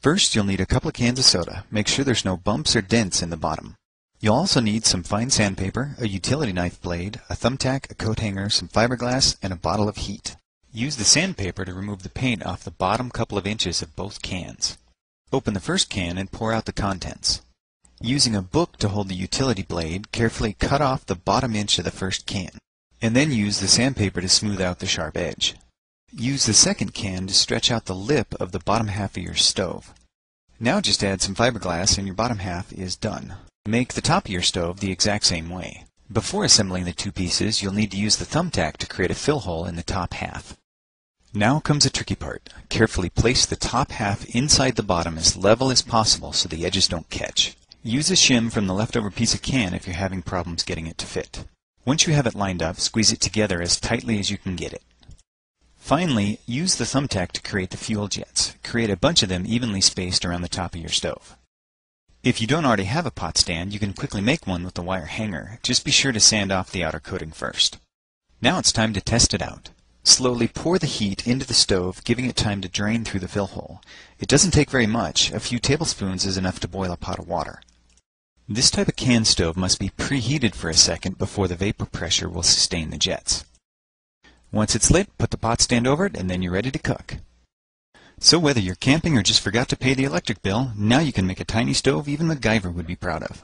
First, you'll need a couple of cans of soda. Make sure there's no bumps or dents in the bottom. You'll also need some fine sandpaper, a utility knife blade, a thumbtack, a coat hanger, some fiberglass, and a bottle of heat. Use the sandpaper to remove the paint off the bottom couple of inches of both cans. Open the first can and pour out the contents. Using a book to hold the utility blade, carefully cut off the bottom inch of the first can, and then use the sandpaper to smooth out the sharp edge. Use the second can to stretch out the lip of the bottom half of your stove. Now just add some fiberglass and your bottom half is done. Make the top of your stove the exact same way. Before assembling the two pieces, you'll need to use the thumbtack to create a fill hole in the top half. Now comes the tricky part. Carefully place the top half inside the bottom as level as possible so the edges don't catch. Use a shim from the leftover piece of can if you're having problems getting it to fit. Once you have it lined up, squeeze it together as tightly as you can get it. Finally, use the thumbtack to create the fuel jets. Create a bunch of them evenly spaced around the top of your stove. If you don't already have a pot stand, you can quickly make one with the wire hanger. Just be sure to sand off the outer coating first. Now it's time to test it out. Slowly pour the heat into the stove, giving it time to drain through the fill hole. It doesn't take very much. A few tablespoons is enough to boil a pot of water. This type of can stove must be preheated for a second before the vapor pressure will sustain the jets. Once it's lit, put the pot stand over it and then you're ready to cook. So whether you're camping or just forgot to pay the electric bill, now you can make a tiny stove even MacGyver would be proud of.